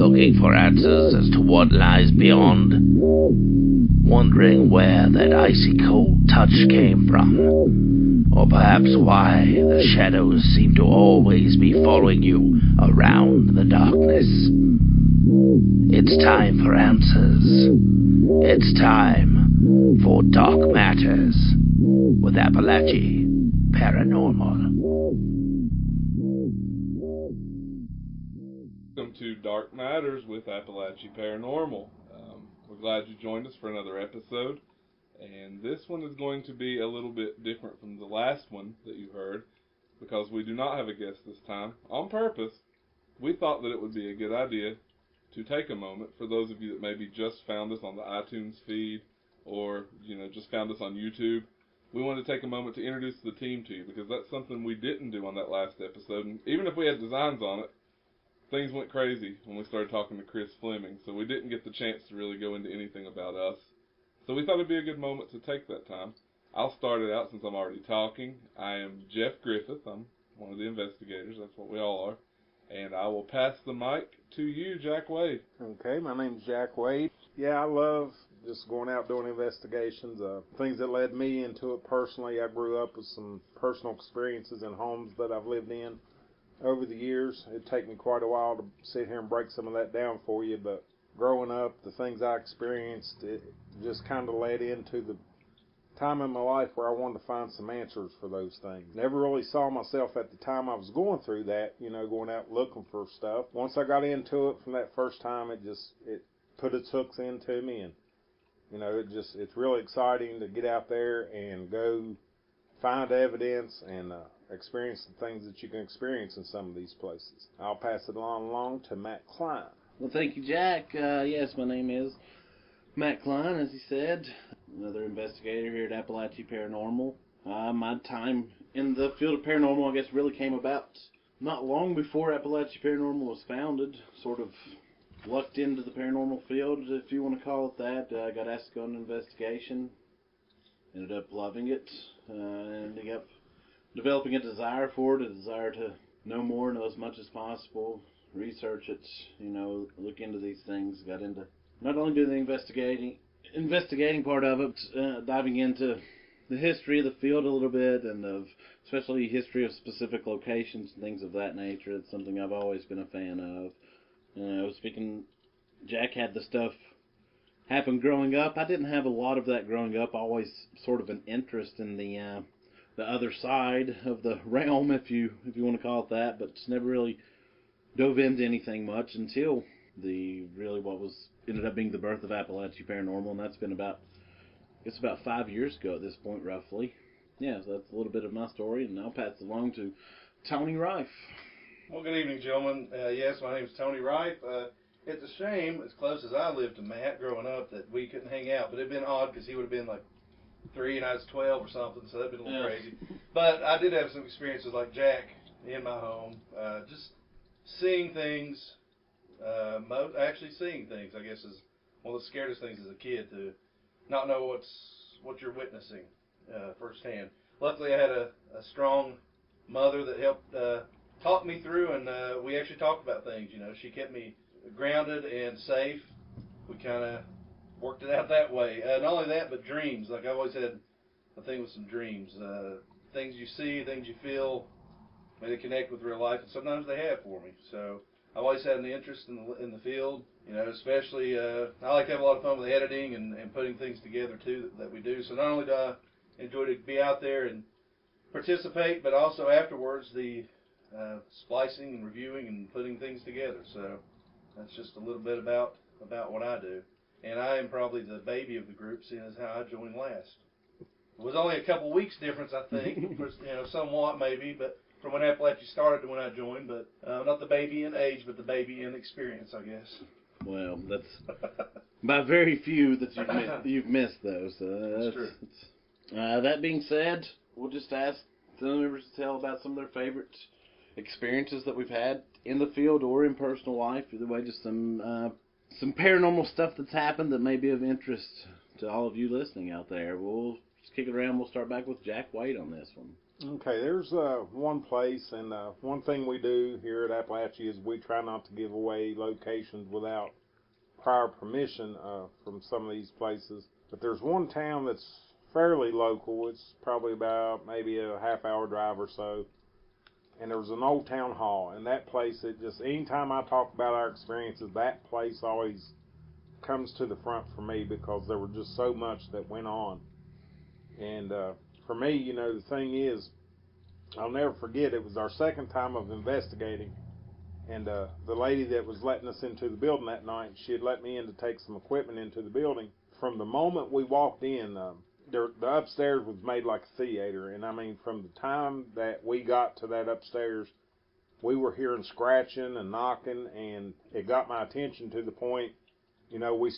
looking for answers as to what lies beyond, wondering where that icy cold touch came from, or perhaps why the shadows seem to always be following you around the darkness. It's time for answers. It's time for Dark Matters with Appalachee Paranormal. Welcome to Dark Matters with Appalachee Paranormal. We're glad you joined us for another episode, and this one is going to be a little bit different from the last one that you heard, because we do not have a guest this time. On purpose, we thought that it would be a good idea to take a moment for those of you that maybe just found us on the iTunes feed, or just found us on YouTube. We wanted to take a moment to introduce the team to you, because that's something we didn't do on that last episode, and even if we had designs on it, things went crazy when we started talking to Chris Fleming, so we didn't get the chance to really go into anything about us. So we thought it'd be a good moment to take that time. I'll start it out since I'm already talking. I am Jeff Griffith. I'm one of the investigators. That's what we all are. And I will pass the mic to you, Jack Wade. Okay, my name's Jack Wade. Yeah, I love just going out doing investigations. Things that led me into it personally, I grew up with some personal experiences in homes that I've lived in over the years. It'd take me quite a while to sit here and break some of that down for you, but growing up, the things I experienced, it just kind of led into the time in my life where I wanted to find some answers for those things. Never really saw myself at the time I was going through that, going out looking for stuff. Once I got into it from that first time, it put its hooks into me, and it's really exciting to get out there and go find evidence and experience the things that you can experience in some of these places. I'll pass it along to Matt Klein. Well, thank you, Jack. Yes, my name is Matt Klein, as he said, another investigator here at Appalachee Paranormal. My time in the field of paranormal, I guess, really came about not long before Appalachee Paranormal was founded. Sort of lucked into the paranormal field, if you want to call it that. I got asked to go on an investigation. Ended up loving it. Ended up developing a desire for it, a desire to know more, know as much as possible, research it, look into these things. Got into not only doing the investigating part of it, diving into the history of the field a little bit, and of especially history of specific locations and things of that nature. It's something I've always been a fan of. Speaking, Jack had the stuff happen growing up. I didn't have a lot of that growing up. Always sort of an interest in the other side of the realm, if you want to call it that, but just never really dove into anything much until what ended up being the birth of Appalachee Paranormal, and that's been about 5 years ago at this point, roughly. Yeah, so that's a little bit of my story, and I'll pass it along to Tony Rife. Well, good evening, gentlemen. Yes, my name is Tony Rife. It's a shame, as close as I lived to Matt growing up, that we couldn't hang out, but it'd been odd because he would have been like 3 and I was 12 or something, so that'd been a little crazy. But I did have some experiences like Jack in my home, just seeing things, actually seeing things, I guess, is one of the scariest things as a kid, to not know what you're witnessing firsthand. Luckily, I had a strong mother that helped talk me through, and we actually talked about things. She kept me grounded and safe. We kind of worked it out that way. Not only that, but dreams. Like, I always had a thing with some dreams. Things you see, things you feel, they connect with real life, and sometimes they have for me. So I've always had an interest in the field. Especially I like to have a lot of fun with editing and putting things together too that we do. So not only do I enjoy to be out there and participate, but also afterwards the splicing and reviewing and putting things together. So that's just a little bit about what I do. And I am probably the baby of the group, seeing as how I joined last. It was only a couple weeks difference, I think, somewhat maybe, but from when Appalachie started to when I joined, but not the baby in age, but the baby in experience, I guess. Well, that's by very few that you've missed those. That's true. That being said, we'll just ask the members to tell about some of their favorite experiences that we've had in the field or in personal life. Either way, just some paranormal stuff that's happened that may be of interest to all of you listening out there. We'll just kick it around. We'll start back with Jack Wade on this one. Okay, there's one place, and one thing we do here at Appalachia is we try not to give away locations without prior permission from some of these places. But there's one town that's fairly local. It's probably about maybe a half-hour drive or so. And there was an old town hall, and that place, it just, anytime I talk about our experiences, that place always comes to the front for me because there was just so much that went on. And for me, you know, the thing is, I'll never forget, it was our second time of investigating, and the lady that was letting us into the building that night, she had let me in to take some equipment into the building. From the moment we walked in, the upstairs was made like a theater, and I mean, from the time that we got to that upstairs, we were hearing scratching and knocking, and it got my attention to the point, you know, we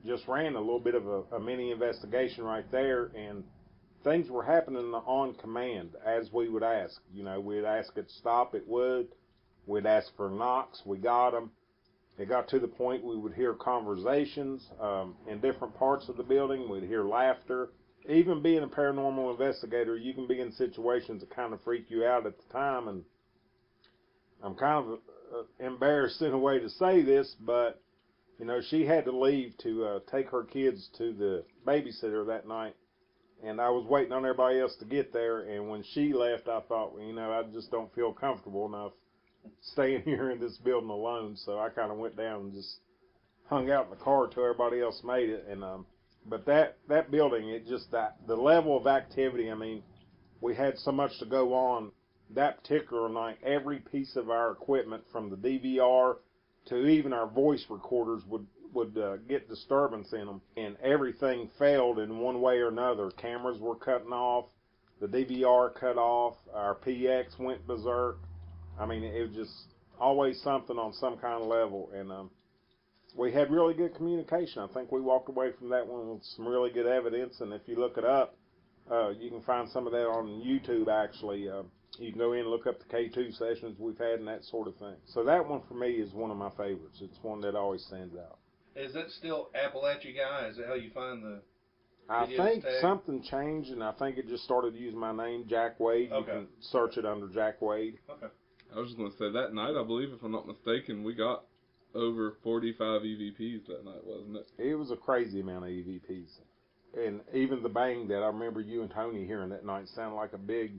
just ran a little bit of a mini investigation right there, and things were happening on command as we would ask. You know, we'd ask it to stop, it would. We'd ask for knocks, we got them. It got to the point we would hear conversations in different parts of the building. We'd hear laughter. Even being a paranormal investigator, you can be in situations that kind of freak you out at the time. And I'm kind of embarrassed in a way to say this, but, you know, she had to leave to take her kids to the babysitter that night. And I was waiting on everybody else to get there. And when she left, I thought, well, you know, I just don't feel comfortable enough staying here in this building alone, so I kind of went down and just hung out in the car till everybody else made it. And but that building, it just, the level of activity, I mean, we had so much to go on that particular night. Every piece of our equipment, from the DVR to even our voice recorders, would get disturbance in them, and everything failed in one way or another. Cameras were cutting off, the DVR cut off, our PX went berserk. I mean, it was just always something on some kind of level, and we had really good communication. I think we walked away from that one with some really good evidence, and if you look it up, you can find some of that on YouTube, actually. You can go in and look up the K2 sessions we've had and that sort of thing. So that one for me is one of my favorites. It's one that always stands out. Is that still Appalachie Guy? Is that how you find the I videos think tag? something changed, and I think it just started using my name, Jack Wade. Okay. You can search it under Jack Wade. Okay. I was just going to say, that night, I believe, if I'm not mistaken, we got over 45 EVPs that night, wasn't it? It was a crazy amount of EVPs. And even the bang that I remember you and Tony hearing that night sounded like a big,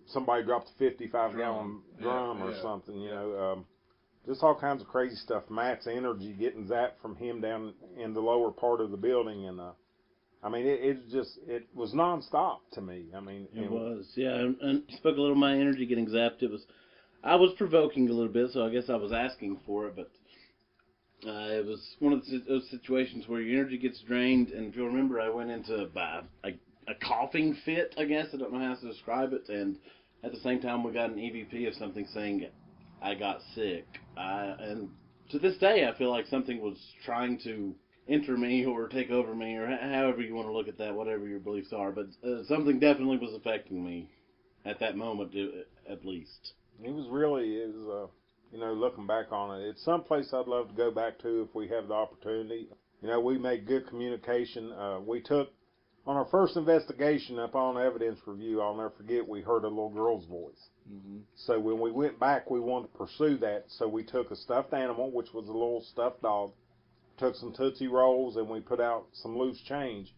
somebody dropped a 55-gallon drum or something, you know. Just all kinds of crazy stuff. Matt's energy getting zapped from him down in the lower part of the building. And, I mean, it was nonstop to me. I mean, it was, yeah. And you spoke a little of my energy getting zapped. I was provoking a little bit, so I guess I was asking for it, but it was one of those situations where your energy gets drained, and if you'll remember, I went into a coughing fit, I guess. I don't know how to describe it, and at the same time, we got an EVP of something saying I got sick. And to this day, I feel like something was trying to enter me or take over me, or however you want to look at that, whatever your beliefs are, but something definitely was affecting me at that moment, at least. It was, you know, looking back on it, it's someplace I'd love to go back to if we have the opportunity. You know, we made good communication. We took, on our first investigation up on evidence review, I'll never forget, we heard a little girl's voice. Mm-hmm. So when we went back, we wanted to pursue that. So we took a stuffed animal, which was a little stuffed dog, took some Tootsie Rolls, and we put out some loose change.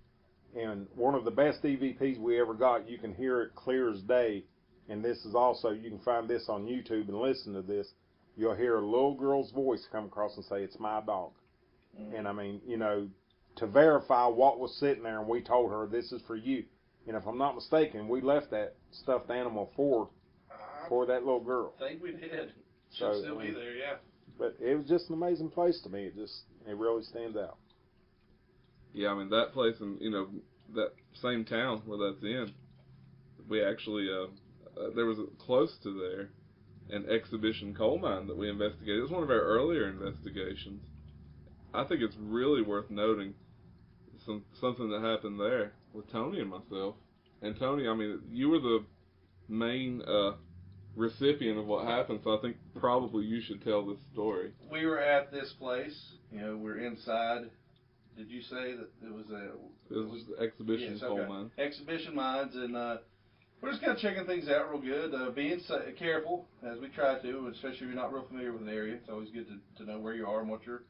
And one of the best EVPs we ever got, you can hear it clear as day. And this is also, you can find this on YouTube and listen to this. You'll hear a little girl's voice come across and say, "It's my dog." Mm-hmm. And I mean, you know, to verify what was sitting there, and we told her, "This is for you." And if I'm not mistaken, we left that stuffed animal for that little girl. I think we did. Should still be there, yeah. But it was just an amazing place to me. It really stands out. Yeah, I mean, that place, and, you know, that same town where that's in, we actually, there was close to there an exhibition coal mine that we investigated. It was one of our earlier investigations. I think it's really worth noting something that happened there with Tony and myself. And Tony, I mean, you were the main recipient of what happened, so I think probably you should tell this story. We were at this place, you know, we're inside. Did you say that it was It was exhibition coal mine. Exhibition mines, and we're just kind of checking things out real good, being careful as we try to, especially if you're not real familiar with an area. It's always good to know where you are and what you're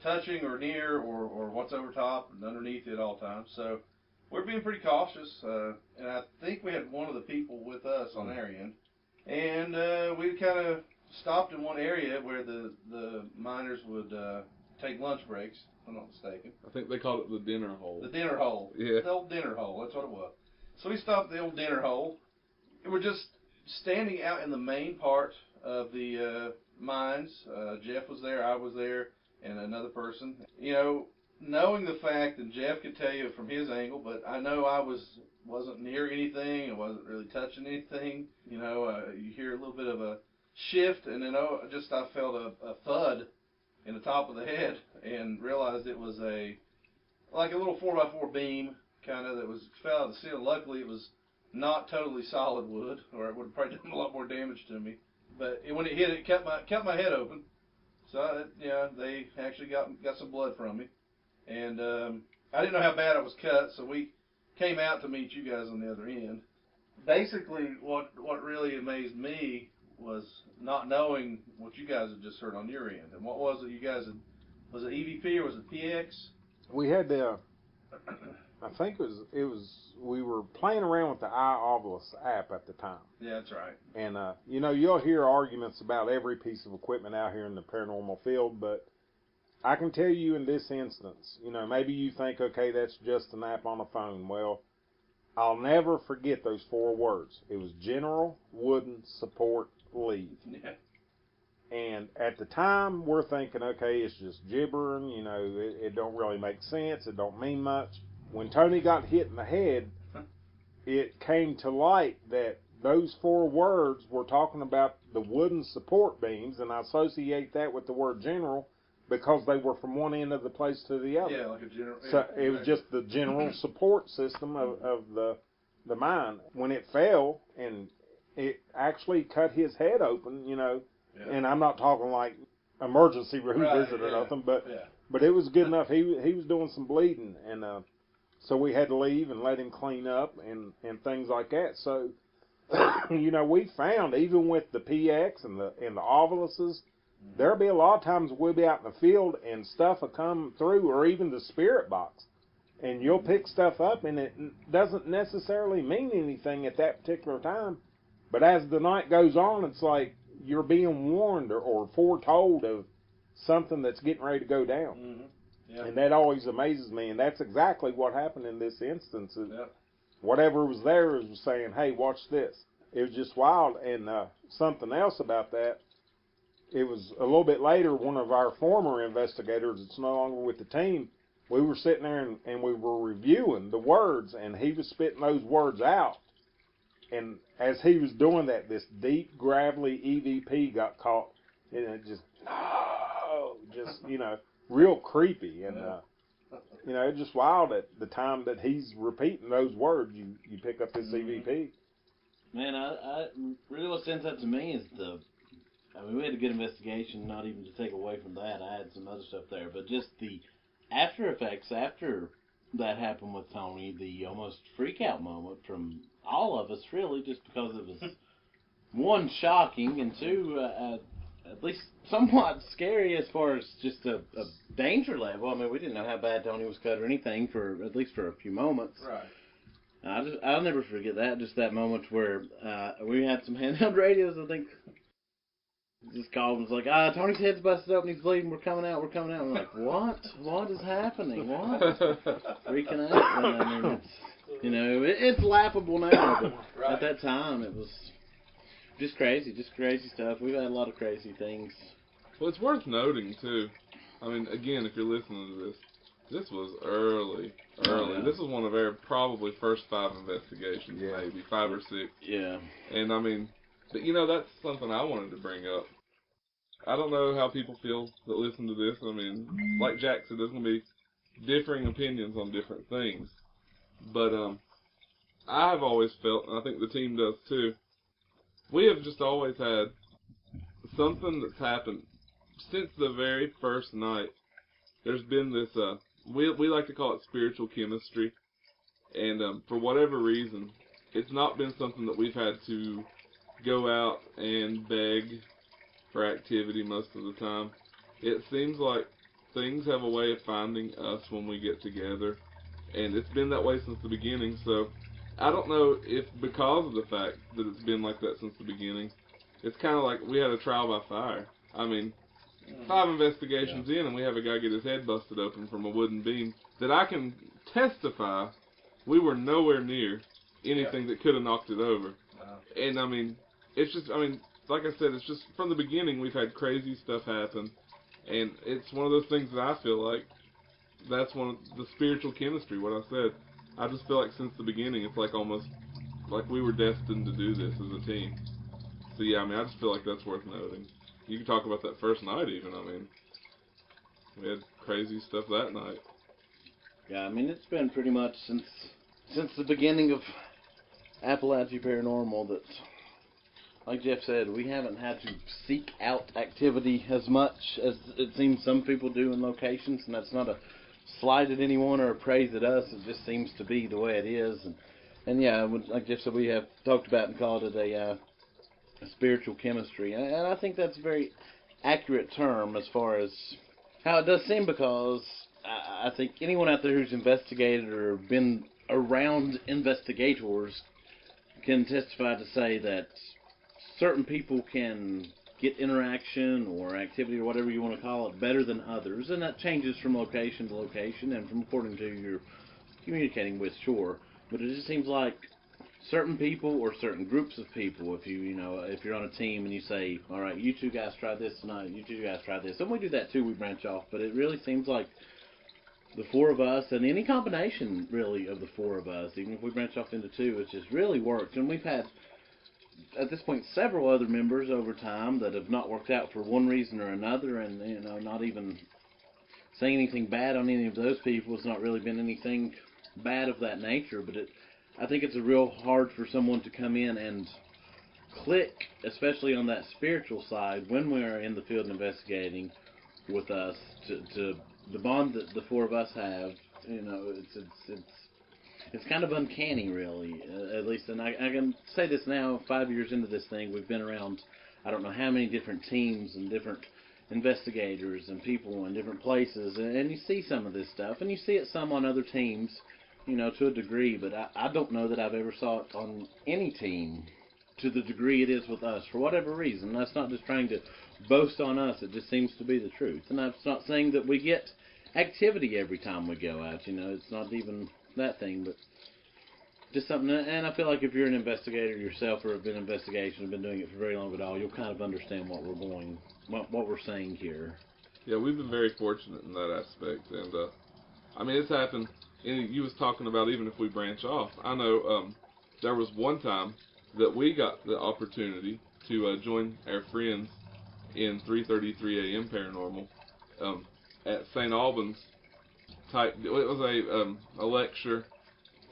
touching or near or what's over top and underneath you at all times. So we're being pretty cautious, and I think we had one of the people with us on our end, and we kind of stopped in one area where the miners would take lunch breaks, if I'm not mistaken. I think they called it the dinner hole. The dinner hole. Yeah. The old dinner hole, that's what it was. So we stopped at the old dinner hole, and we're just standing out in the main part of the mines. Jeff was there, I was there, and another person. You know, knowing the fact that Jeff could tell you from his angle, but I know I wasn't near anything, I wasn't really touching anything. You know, you hear a little bit of a shift, and then I felt a thud in the top of the head, and realized it was like a little 4x4 beam, kind of, that fell out of the ceiling. Luckily, it was not totally solid wood, or it would have probably done a lot more damage to me. But when it hit, it cut my head open. So they actually got some blood from me, and I didn't know how bad I was cut, so we came out to meet you guys on the other end. Basically, what really amazed me was not knowing what you guys had just heard on your end. And what was it you guys had? Was it EVP or was it PX? We had I think it was we were playing around with the iOvilus app at the time. Yeah, that's right. And you'll hear arguments about every piece of equipment out here in the paranormal field, but I can tell you in this instance, maybe you think, okay, that's just an app on a phone. Well, I'll never forget those 4 words. It was General Wooden Support Leave. Yeah. And at the time, we're thinking, okay, it's just gibbering, it don't really make sense, it don't mean much. When Tony got hit in the head, it came to light that those 4 words were talking about the wooden support beams, and I associate that with the word general because they were from one end of the place to the other. Yeah, like a general. So it was just the general support system of the mine. When it fell, and it actually cut his head open, and I'm not talking like emergency room visit or nothing, but it was good enough. He was doing some bleeding, and so we had to leave and let him clean up and things like that. So we found, even with the PX and the Oviluses, there'll be a lot of times we'll be out in the field and stuff will come through, or even the spirit box, and you'll pick stuff up and it doesn't necessarily mean anything at that particular time, but as the night goes on, it's like you're being warned or foretold of something that's getting ready to go down. Mm-hmm. Yeah. And that always amazes me, and that's exactly what happened in this instance. Yep. Whatever was there was saying, hey, watch this. It was just wild. And something else about that, it was a little bit later, one of our former investigators that's no longer with the team, we were sitting there and we were reviewing the words, and he was spitting those words out. And as he was doing that, this deep, gravelly EVP got caught, and it just, real creepy. And, it's just wild at the time that he's repeating those words, you pick up this EVP. Man, I really what stands out to me is we had a good investigation, not even to take away from that. I had some other stuff there, but just the after effects after that happened with Tony, the almost freak out moment from all of us, really, just because it was, 1, shocking, and 2, at least somewhat scary as far as just a danger level. I mean, we didn't know how bad Tony was cut or anything, at least for a few moments. Right. I'll never forget that, just that moment where we had some handheld radios, I think. Just called and was like, Tony's head's busted up and he's bleeding, we're coming out. I'm like, what? What is happening? What? Freaking out. And I mean, it's laughable now, but at that time it was just crazy stuff. We've had a lot of crazy things. Well, it's worth noting, too. I mean, again, if you're listening to this was early. Oh, yeah. This was one of our probably first 5 investigations, maybe 5 or 6. Yeah. And I mean, but that's something I wanted to bring up. I don't know how people feel that listen to this. I mean, like Jack said, there's going to be differing opinions on different things. But I've always felt, and I think the team does too, we have just always had something that's happened since the very first night. There's been this, we like to call it spiritual chemistry. And for whatever reason, it's not been something that we've had to go out and beg for activity most of the time. It seems like things have a way of finding us when we get together, and it's been that way since the beginning. So I don't know if because of the fact that it's been like that since the beginning, it's kind of like we had a trial by fire. I mean, 5 investigations in, and we have a guy get his head busted open from a wooden beam that I can testify we were nowhere near anything that could have knocked it over. And I mean, it's just, I mean, like I said, it's just from the beginning we've had crazy stuff happen, and it's one of those things that I feel like that's one of the spiritual chemistry, what I said. I just feel like since the beginning it's like almost like we were destined to do this as a team. So yeah, I mean, I just feel like that's worth noting. You can talk about that first night even. I mean, we had crazy stuff that night. Yeah, I mean, it's been pretty much since the beginning of Appalachee Paranormal that, like Jeff said, we haven't had to seek out activity as much as it seems some people do in locations, and that's not a slight at anyone or a praise at us. It just seems to be the way it is, and yeah, like Jeff said, we have talked about and called it a spiritual chemistry, and I think that's a very accurate term as far as how it does seem, because I think anyone out there who's investigated or been around investigators can testify to say that certain people can get interaction or activity or whatever you want to call it better than others, and that changes from location to location and from according to who you're communicating with, sure. But it just seems like certain people or certain groups of people, if you're on a team and you say, all right, you two guys try this tonight, you two guys try this, and we do that too, we branch off, but it really seems like the 4 of us, and any combination really of the 4 of us, even if we branch off into 2, it's just really worked. And we've had at this point several other members over time that have not worked out for one reason or another, and not even saying anything bad on any of those people. It's not really been anything bad of that nature, but I think it's a real hard for someone to come in and click, especially on that spiritual side, when we're in the field investigating with us, to the bond that the 4 of us have. It's kind of uncanny, really, at least. And I can say this now, 5 years into this thing, we've been around, I don't know how many different teams and different investigators and people in different places, and you see some of this stuff, and you see it some on other teams, to a degree, but I don't know that I've ever saw it on any team to the degree it is with us, for whatever reason. That's not just trying to boast on us, it just seems to be the truth. And that's not saying that we get activity every time we go out, it's not even that thing, but just something. And I feel like if you're an investigator yourself or have been in investigation, have been doing it for very long at all, you'll kind of understand what we're saying here. Yeah, we've been very fortunate in that aspect, and I mean, it's happened. And you was talking about even if we branch off. I know there was one time that we got the opportunity to join our friends in 3:33 a.m. Paranormal at St. Albans. It was a lecture,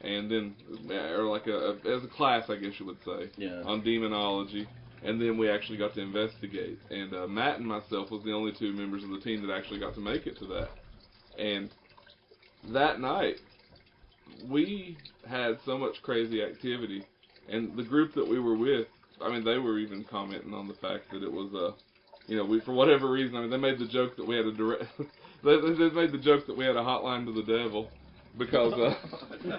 and then or like as a class, I guess you would say, yeah, on demonology. And then we actually got to investigate. And Matt and myself was the only 2 members of the team that actually got to make it to that. And that night, we had so much crazy activity, and the group that we were with, I mean, they were even commenting on the fact that it was we, for whatever reason, I mean, they made the joke that we had a direct, they made the joke that we had a hotline to the devil, because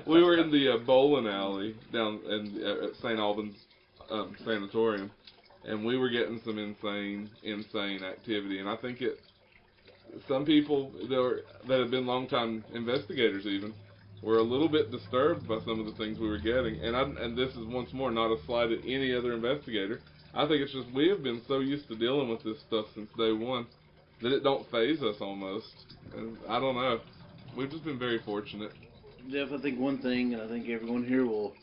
we were in the bowling alley down at St. Albans Sanatorium, and we were getting some insane activity, and I think some people that have been longtime investigators even were a little bit disturbed by some of the things we were getting. And this is once more not a slight at any other investigator. I think it's just we have been so used to dealing with this stuff since day one that it don't faze us almost. And I don't know. We've just been very fortunate. Jeff, I think one thing, and I think everyone here will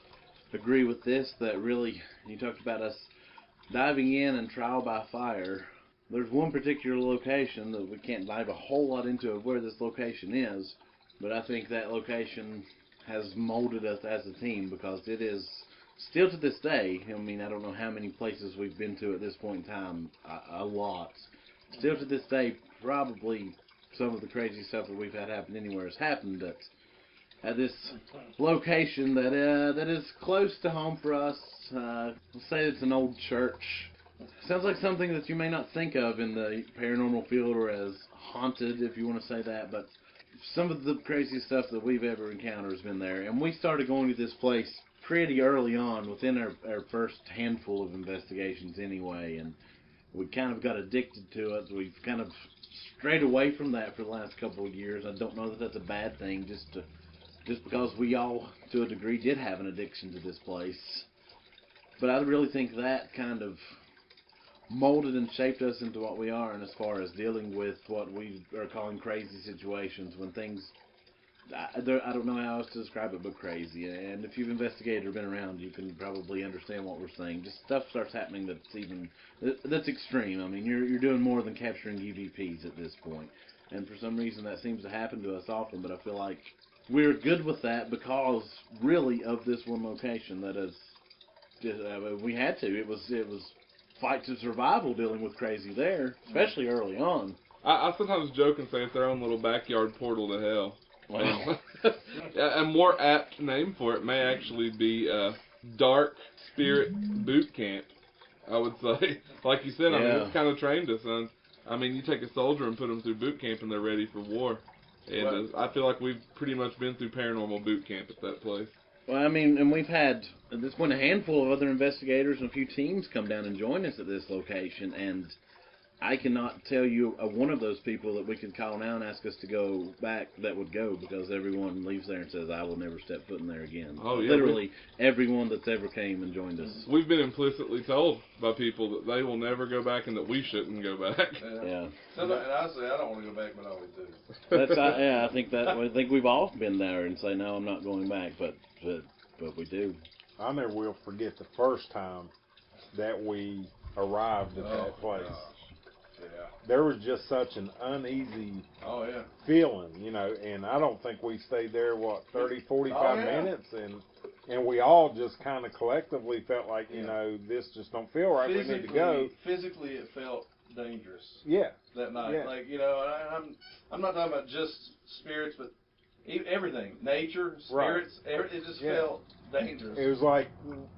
agree with this, that really, you talked about us diving in and trial by fire. There's one particular location that we can't dive a whole lot into of where this location is, but I think that location has molded us as a team, because it is still to this day, I mean, I don't know how many places we've been to at this point in time, a lot. Still to this day, probably some of the crazy stuff that we've had happen anywhere has happened at this location that is close to home for us. Let's say it's an old church. Sounds like something that you may not think of in the paranormal field or as haunted, if you want to say that, but some of the craziest stuff that we've ever encountered has been there. And we started going to this place pretty early on, within our first handful of investigations anyway, and we kind of got addicted to it. We've kind of strayed away from that for the last couple of years. I don't know that that's a bad thing, just because we all, to a degree, did have an addiction to this place. But I really think that kind of molded and shaped us into what we are, and as far as dealing with what we are calling crazy situations, when things, I don't know how else to describe it but crazy. And if you've investigated or been around, you can probably understand what we're saying. Just stuff starts happening that's extreme. I mean, you're doing more than capturing EVPs at this point. And for some reason that seems to happen to us often, but I feel like we're good with that because really of this one location that is just, we had to. It was fight to survival dealing with crazy there, especially early on. I sometimes joke and say it's their own little backyard portal to hell. Wow. A more apt name for it may actually be Dark Spirit Boot Camp, I would say. Like you said, I mean, it's kind of trained us. I mean, you take a soldier and put them through boot camp and they're ready for war. And I feel like we've pretty much been through paranormal boot camp at that place. Well, I mean, and we've had, at this point, a handful of other investigators and a few teams come down and join us at this location, and I cannot tell you one of those people that we could call now and ask us to go back that would go, because everyone leaves there and says, I will never step foot in there again. Oh, yeah, literally, everyone that's ever came and joined us. We've been implicitly told by people that they will never go back and that we shouldn't go back. Yeah. And I say I don't want to go back, but I always do. I think we've all been there and say, no, I'm not going back, but we do. I never will forget the first time that we arrived at that place. Yeah. There was just such an uneasy feeling, you know, and I don't think we stayed there, 45 minutes, and we all just kind of collectively felt like, you know, this just don't feel right, we need to go. Physically, it felt dangerous. Yeah. That night. Yeah. Like, you know, I'm not talking about just spirits, but everything. Nature, spirits, it just felt dangerous. It was like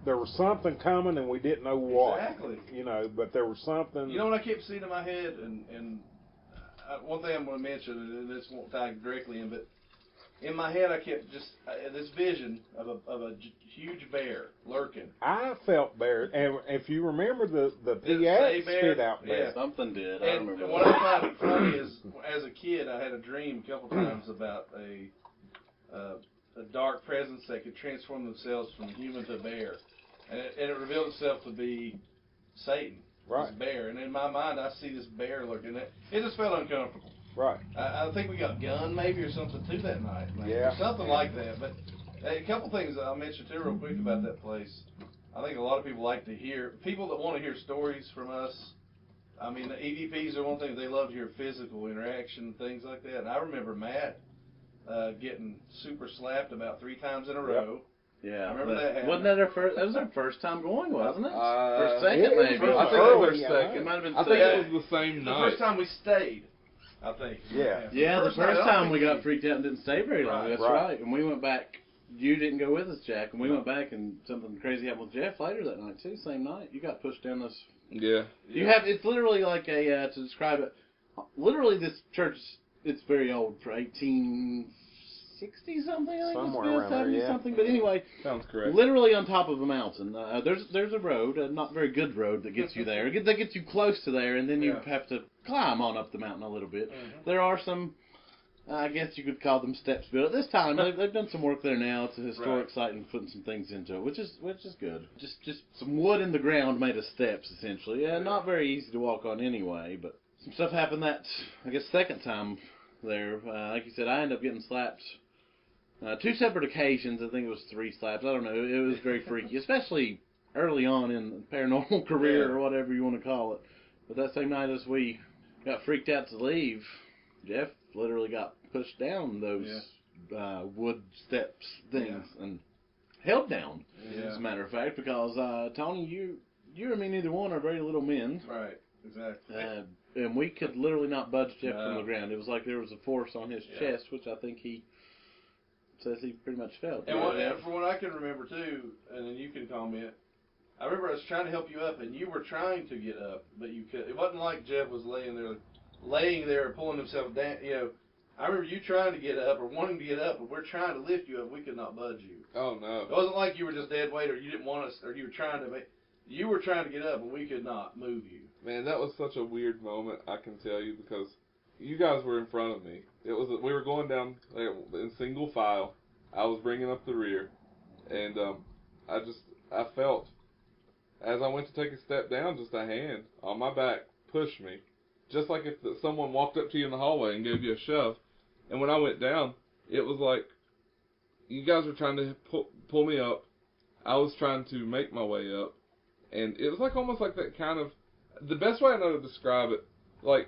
there was something coming and we didn't know what. Exactly. You know, but there was something. You know what I kept seeing in my head, and one thing I'm going to mention, and this won't tie directly in, but in my head I kept just this vision of a huge bear lurking. I felt bear, and if you remember the PX spit out bear. Yeah, something did. I remember. And what I find funny is, as a kid, I had a dream a couple times about a dark presence that could transform themselves from human to bear, and it revealed itself to be Satan, this bear. And in my mind, I see this bear lurking. It just felt uncomfortable. Right. I think we got gunned maybe or something too that night. Yeah. Something like that. But a couple things I'll mention too real quick about that place. I think a lot of people like to hear, people that want to hear stories from us. I mean, the EVPs are one thing. They love to hear physical interaction, things like that. And I remember Matt getting super slapped about 3 times in a row. Yeah, I remember that happened. Wasn't that our first? That was our first time going, wasn't it? Or second, it was maybe. first. I think it was second. It might have been I second. think it was the same The night. first time we stayed, I think. Yeah. Yeah, the first night, time we got freaked out and didn't stay very long. Right. That's right. And we went back. You didn't go with us, Jack, and we went back, and something crazy happened with Jeff later that night too. Same night, you got pushed down this. Yeah. You have. It's literally like a to describe it. Literally, this church. It's very old, for 1860 something. I think Somewhere it's around there, 70 yeah. something. But anyway, Sounds correct. literally on top of a mountain. There's a road, a not very good road that gets you there. That gets you close to there, and then you have to climb on up the mountain a little bit. Mm-hmm. There are some, I guess you could call them steps built. At this time, they've done some work there now. It's a historic site and putting some things into it, which is good. Just some wood in the ground made of steps, essentially. Yeah, not very easy to walk on anyway, but some stuff happened that, I guess, second time there. Like you said, I ended up getting slapped 2 separate occasions. I think it was 3 slaps. I don't know. It was very freaky, especially early on in the paranormal career or whatever you want to call it. But that same night as we got freaked out to leave, Jeff literally got pushed down those wood steps things and held down, as a matter of fact, because Tony, you and me, neither one are very little men. Right, exactly. And we could literally not budge Jeff from the ground. It was like there was a force on his chest, which I think he says he pretty much felt. And from what I can remember too, and then you can comment. I remember I was trying to help you up, and you were trying to get up, but you could. It wasn't like Jeff was laying there, pulling himself down. You know, I remember you trying to get up or wanting to get up, but we're trying to lift you up. We could not budge you. Oh no! It wasn't like you were just dead weight, or you didn't want us, or you were trying to make. You were trying to get up, but we could not move you. Man, that was such a weird moment. I can tell you because you guys were in front of me. We were going down in single file. I was bringing up the rear, and I felt as I went to take a step down, just a hand on my back pushed me, just like if someone walked up to you in the hallway and gave you a shove. And when I went down, it was like you guys were trying to pull me up. I was trying to make my way up, and it was like almost like that kind of. The best way I know to describe it, like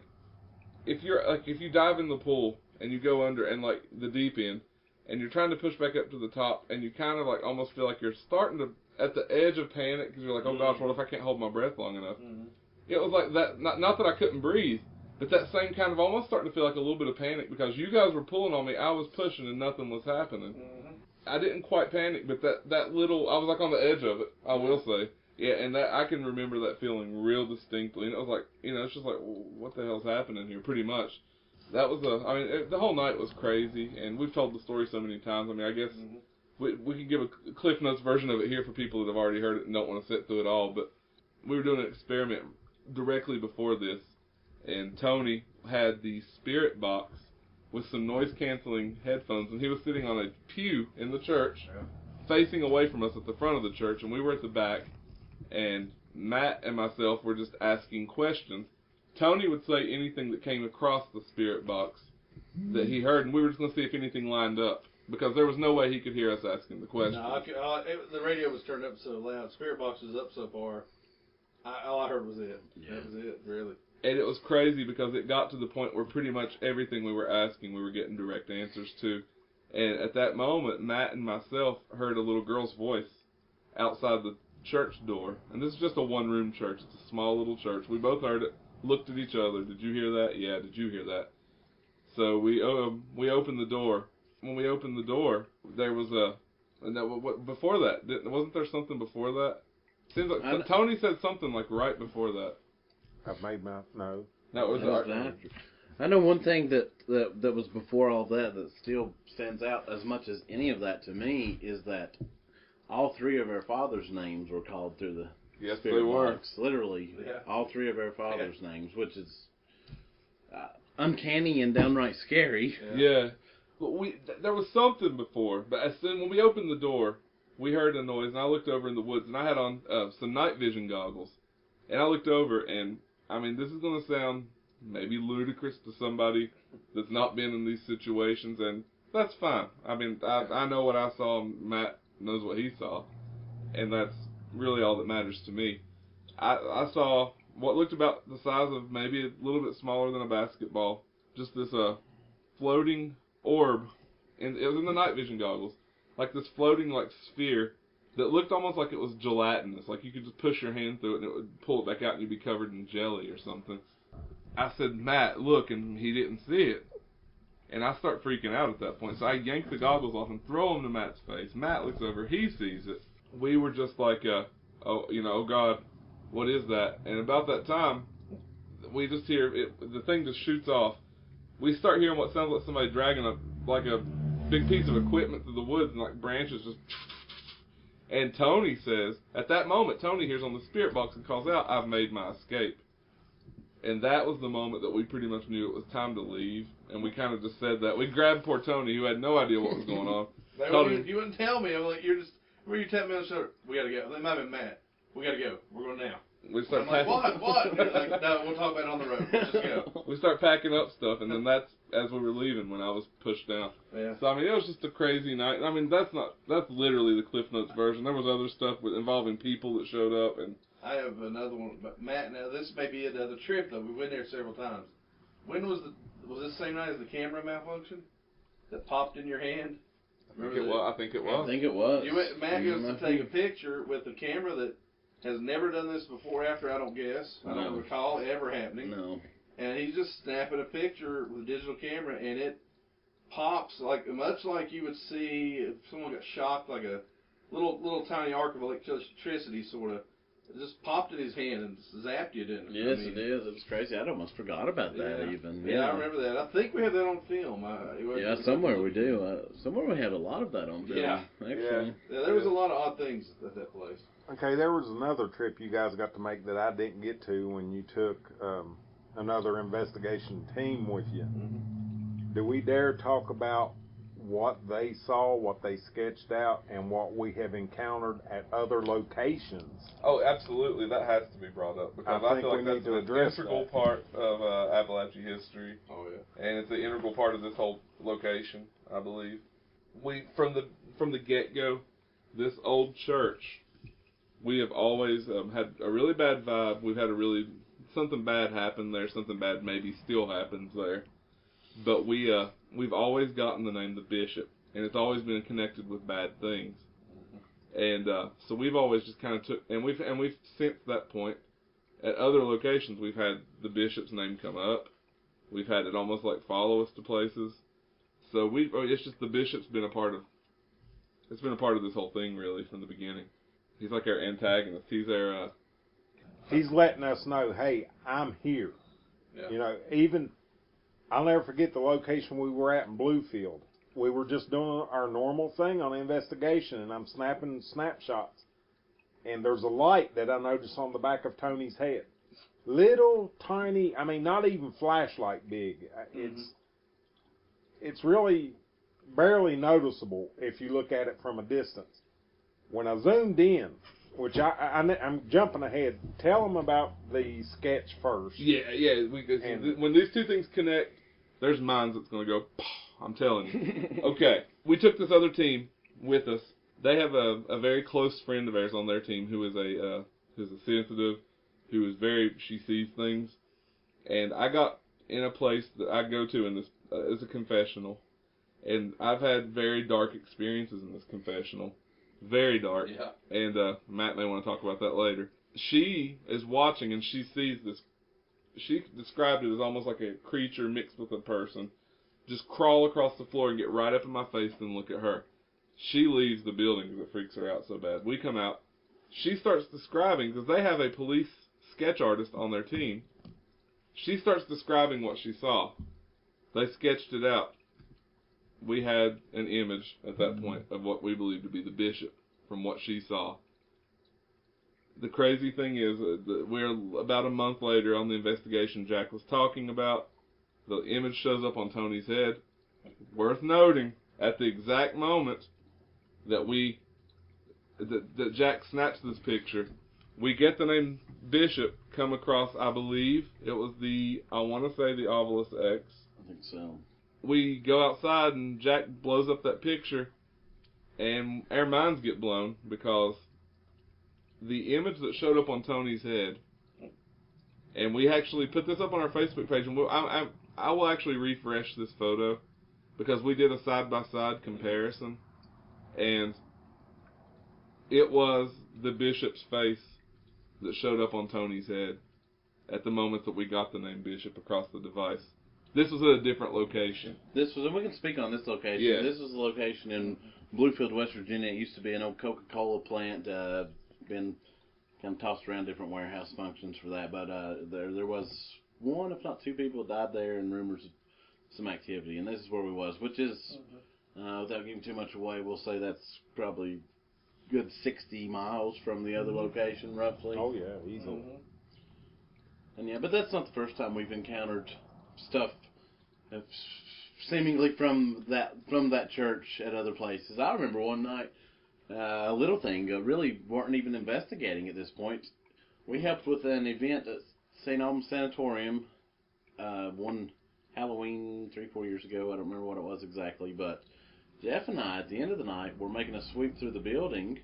if you dive in the pool and you go under and like the deep end, and you're trying to push back up to the top, and you kind of like almost feel like you're starting to at the edge of panic because you're like, oh gosh, what if I can't hold my breath long enough? Mm-hmm. It was like that. Not that I couldn't breathe, but that same kind of almost starting to feel like a little bit of panic because you guys were pulling on me, I was pushing, and nothing was happening. Mm-hmm. I didn't quite panic, but that little, I was like on the edge of it. I will say. Yeah, and that I can remember that feeling real distinctly. And it was like, it's just like, what the hell's happening here? Pretty much. That was the whole night was crazy, and we've told the story so many times. I mean, I guess we can give a Cliff Notes version of it here for people that have already heard it and don't want to sit through it all. But we were doing an experiment directly before this, and Tony had the spirit box with some noise-canceling headphones, and he was sitting on a pew in the church, facing away from us at the front of the church, and we were at the back. And Matt and myself were just asking questions. Tony would say anything that came across the spirit box that he heard, and we were just going to see if anything lined up, because there was no way he could hear us asking the question. No, the radio was turned up so loud. Spirit box was up so far. All I heard was it. Yeah. That was it, really. And it was crazy because it got to the point where pretty much everything we were asking, we were getting direct answers to. And at that moment, Matt and myself heard a little girl's voice outside the church door, and this is just a one-room church. It's a small little church. We both heard it, looked at each other. Did you hear that? Yeah, did you hear that? So we opened the door. When we opened the door, there was before that, wasn't there something before that? Seems like Tony said something like right before that. I've made my no. That was after. I know one thing that was before all that still stands out as much as any of that to me is that all three of our fathers' names were called through the spirit box. Literally, all three of our fathers' names, which is uncanny and downright scary. Yeah. But there was something before, but as soon when we opened the door, we heard a noise, and I looked over in the woods, and I had on some night vision goggles, and I looked over, and I mean, this is going to sound maybe ludicrous to somebody that's not been in these situations, and that's fine. I mean, I know what I saw, and Matt knows what he saw, and that's really all that matters to me. I saw what looked about the size of maybe a little bit smaller than a basketball, just this floating orb, and it was in the night vision goggles, like this floating like sphere that looked almost like it was gelatinous, like you could just push your hand through it and it would pull it back out and you'd be covered in jelly or something. I said, Matt, look, and he didn't see it. And I start freaking out at that point. So I yank the goggles off and throw them to Matt's face. Matt looks over. He sees it. We were just like, oh, God, what is that? And about that time, we just hear the thing just shoots off. We start hearing what sounds like somebody dragging a big piece of equipment through the woods, and like branches just. And Tony says, at that moment, Tony hears on the spirit box and calls out, I've made my escape. And that was the moment that we pretty much knew it was time to leave. And we kind of just said that. We grabbed poor Tony, who had no idea what was going on. You wouldn't tell me. I'm like, you tapped me on the shoulder. We got to go. They might have been mad. We got to go. We're going now. We start packing. Like, what? Like, no, we'll talk about it on the road. Let's just go. We start packing up stuff, and then that's as we were leaving when I was pushed down. Yeah. So, I mean, it was just a crazy night. I mean, that's literally the Cliff Notes version. There was other stuff involving people that showed up, and I have another one, but Matt, now this may be another trip though. We went there several times. When was this the same night as the camera malfunction that popped in your hand? I think it was. I think it was. Matt goes to take a picture with a camera that has never done this before or after, I don't guess. I don't recall it ever happening. No. And he's just snapping a picture with a digital camera, and it pops, like much like you would see if someone got shocked, like a little tiny arc of electricity, sort of. It just popped in his hand and zapped you, didn't it? Yes, it is. It was crazy. I'd almost forgot about that even. Yeah, I remember that. I think we have that on film. Yeah, somewhere we do. Somewhere we had a lot of that on film. Yeah. Actually. Yeah, there was a lot of odd things at that place. Okay, there was another trip you guys got to make that I didn't get to when you took another investigation team with you. Mm-hmm. Do we dare talk about what they saw, what they sketched out, and what we have encountered at other locations? Oh, absolutely. That has to be brought up because I feel like that's an integral part of Appalachie history. Oh yeah, and it's an integral part of this whole location, I believe. We from the get-go, this old church, we have always had a really bad vibe. We've had something bad happen there. Something bad maybe still happens there. But we've always gotten the name the Bishop, and it's always been connected with bad things. And so we've always just kind of we've since that point at other locations we've had the Bishop's name come up. We've had it almost like follow us to places. So it's just the Bishop's been a part of. It's been a part of this whole thing really from the beginning. He's like our antagonist. He's our. He's letting us know, hey, I'm here. Yeah. You know, even I'll never forget the location we were at in Bluefield. We were just doing our normal thing on the investigation, and I'm snapping snapshots. And there's a light that I noticed on the back of Tony's head. Little tiny, I mean, not even flashlight big. It's really barely noticeable if you look at it from a distance. When I zoomed in, which I'm jumping ahead, tell them about the sketch first. Yeah. When these two things connect, there's minds that's going to go, I'm telling you. Okay, we took this other team with us. They have a very close friend of ours on their team who is a sensitive, who is she sees things. And I got in a place that I go to in this, it's a confessional. And I've had very dark experiences in this confessional. Very dark. Yeah. And Matt may want to talk about that later. She is watching and she sees this. She described it as almost like a creature mixed with a person. Just crawl across the floor and get right up in my face and look at her. She leaves the building because it freaks her out so bad. We come out. She starts describing, because they have a police sketch artist on their team. She starts describing what she saw. They sketched it out. We had an image at that point of what we believe to be the Bishop from what she saw. The crazy thing is that we're about a month later on the investigation Jack was talking about. The image shows up on Tony's head. Worth noting, at the exact moment that that Jack snaps this picture, we get the name Bishop come across, I believe it was the Ovilus X. I think so. We go outside and Jack blows up that picture and our minds get blown because the image that showed up on Tony's head, and we actually put this up on our Facebook page, and I will actually refresh this photo because we did a side-by-side comparison, and it was the Bishop's face that showed up on Tony's head at the moment that we got the name Bishop across the device. This was at a different location. And we can speak on this location. Yeah. This was a location in Bluefield, West Virginia. It used to be an old Coca-Cola plant. Been kind of tossed around different warehouse functions for that. But there was one, if not two people died there, and rumors of some activity. And this is where we was, which is, without giving too much away, we'll say that's probably good 60 miles from the other location, roughly. Oh, yeah, easily. And yeah, but that's not the first time we've encountered stuff seemingly from that church at other places. I remember one night, a little thing, really weren't even investigating at this point. We helped with an event at St. Alban's Sanatorium one Halloween 3-4 years ago. I don't remember what it was exactly, but Jeff and I, at the end of the night, were making a sweep through the building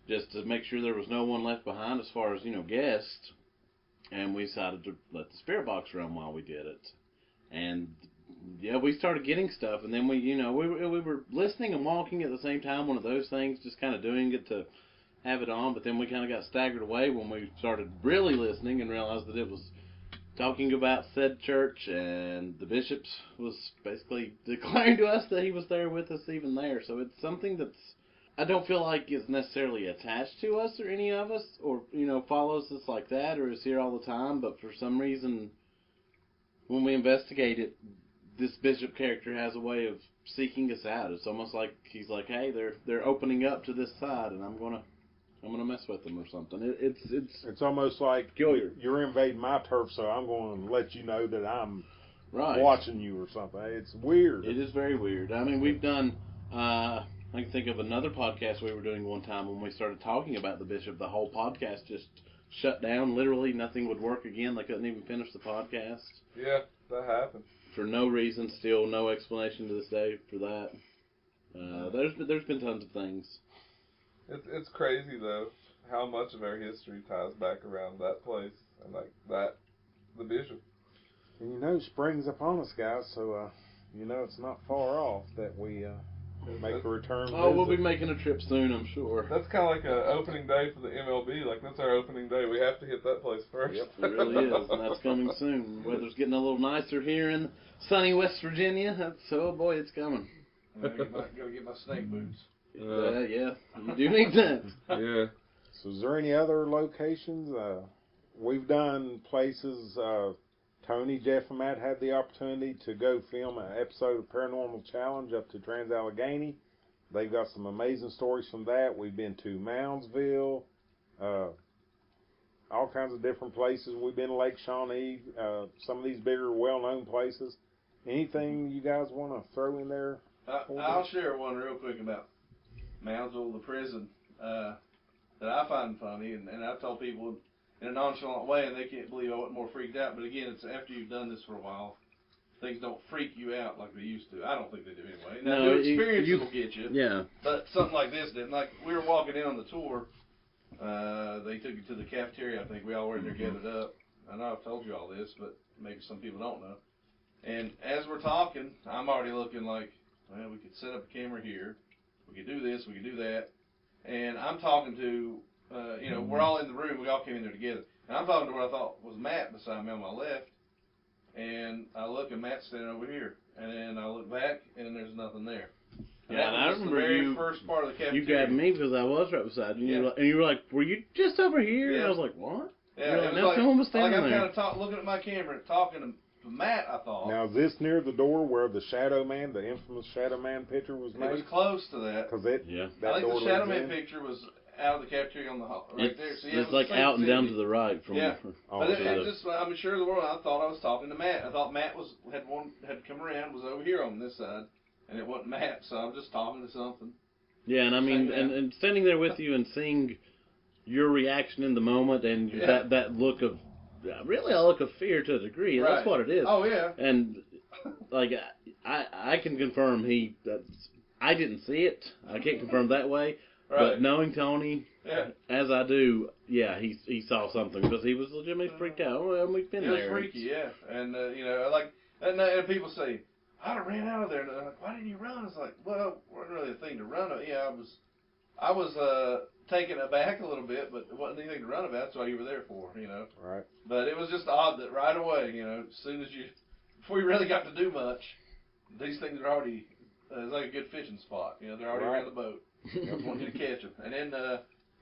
just to make sure there was no one left behind as far as, guests. And we decided to let the spirit box run while we did it. And yeah, we started getting stuff, and then we were listening and walking at the same time. One of those things, just kind of doing it to have it on. But then we kind of got staggered away when we started really listening and realized that it was talking about said church, and the bishop was basically declaring to us that he was there with us even there. So it's something that's, I don't feel like is necessarily attached to us or any of us, or, follows us like that, or is here all the time, but for some reason, when we investigate it, this bishop character has a way of seeking us out. It's almost like he's like, hey, they're opening up to this side, and I'm gonna mess with them or something. It's almost like peculiar. You're invading my turf, so I'm going to let you know that I'm right. watching you or something. It's weird. It is very weird. I mean, we've done. I can think of another podcast we were doing one time when we started talking about the bishop. The whole podcast just shut down. Literally, nothing would work again. They couldn't even finish the podcast. Yeah, that happened. For no reason, still no explanation to this day for that. There's been tons of things. It's crazy though how much of our history ties back around that place and like that the bishop. And spring's upon us, guys. So it's not far off that we make a return. Oh, we'll be making a trip soon, I'm sure. That's kind of like an opening day for the MLB. Like, that's our opening day. We have to hit that place first. Yep, it really is, and that's coming soon. Weather's getting a little nicer here in sunny West Virginia. Oh boy, it's coming. I might go get my snake boots. Yeah, you do need that. Yeah. So is there any other locations? We've done places. Tony, Jeff, and Matt had the opportunity to go film an episode of Paranormal Challenge up to Trans-Allegheny. They've got some amazing stories from that. We've been to Moundsville, all kinds of different places. We've been to Lake Shawnee, some of these bigger, well-known places. Anything you guys want to throw in there? I'll share one real quick about Moundsville, the prison, that I find funny, and I've told people in a nonchalant way, and they can't believe I wasn't more freaked out. But again, it's after you've done this for a while, things don't freak you out like they used to. I don't think they do anyway. Now, new experiences will get you. Yeah. But something like this didn't. Like, we were walking in on the tour. They took you to the cafeteria. I think we all were in there gathered up. I know I've told you all this, but maybe some people don't know. And as we're talking, I'm already looking like, well, we could set up a camera here. We could do this. We could do that. And I'm talking to... we're all in the room. We all came in there together. And I'm talking to what I thought was Matt beside me on my left. And I look, and Matt's standing over here. And then I look back, and there's nothing there. And yeah, and I remember the very first part of the cafeteria. You grabbed me because I was right beside you. Yeah. And you were like, were you just over here? Yeah. And I was like, what? Yeah, like, no, someone was standing I'm there. kind of looking at my camera and talking to Matt, I thought. Now, is this near the door where the Shadow Man, the infamous Shadow Man picture was made? It was close to that. Because I think the Shadow Man picture was out of the cafeteria on the hall, right there. So it's like out and down to the right from. Yeah, but it just, I'm sure of the world. I thought I was talking to Matt. I thought Matt had come around, was over here on this side, and it wasn't Matt. So I'm just talking to something. Yeah, and I mean, and standing there with you and seeing your reaction in the moment and that look of, really a look of fear to a degree. Right. That's what it is. Oh yeah. And like I can confirm I didn't see it. I can't confirm that way. Right. But knowing Tony, as I do, he saw something because he was legitimately freaked out. Well, we've been there. It was freaky, yeah. And and people say, I'd have ran out of there. And they're like, why didn't you run? It's like, well, it wasn't really a thing to run. Yeah, I was taken aback a little bit, but it wasn't anything to run about. That's what you were there for, Right. But it was just odd that right away, as soon as before you really got to do much, these things are already, it's like a good fishing spot. They're already around the boat. I want you to catch them. And then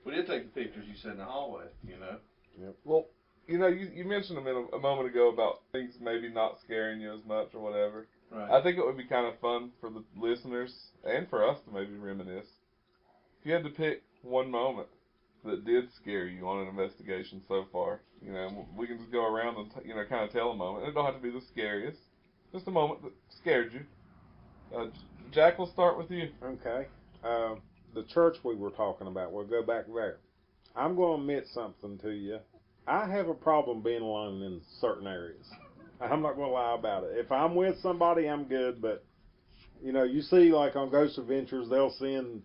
we did take the pictures you said in the hallway, Yep. Well, you mentioned a moment ago about things maybe not scaring you as much or whatever. Right. I think it would be kind of fun for the listeners and for us to maybe reminisce. If you had to pick one moment that did scare you on an investigation so far, we can just go around and kind of tell a moment. It don't have to be the scariest. Just a moment that scared you. Jack, we'll start with you. Okay. The church we were talking about, we'll go back there. I'm going to admit something to you. I have a problem being alone in certain areas. I'm not going to lie about it. If I'm with somebody, I'm good, but, you see, like on Ghost Adventures, they'll send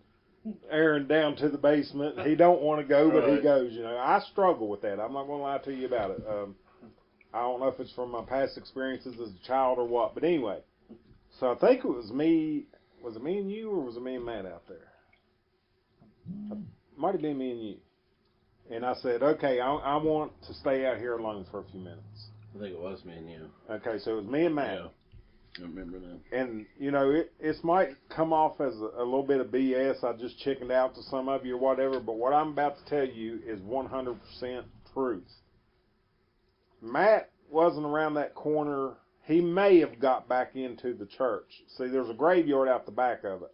Aaron down to the basement. He don't want to go, but he goes, I struggle with that. I'm not going to lie to you about it. I don't know if it's from my past experiences as a child or what, but anyway. So I think it was me. Was it me and you, or was it me and Matt out there? It might have been me and you. And I said, okay, I want to stay out here alone for a few minutes. I think it was me and you. Okay, so it was me and Matt. Yeah. I remember that. And, you know, it might come off as a little bit of BS. I just chickened out to some of you or whatever, but what I'm about to tell you is 100% truth. Matt wasn't around that corner. He may have got back into the church. See, there's a graveyard out the back of it.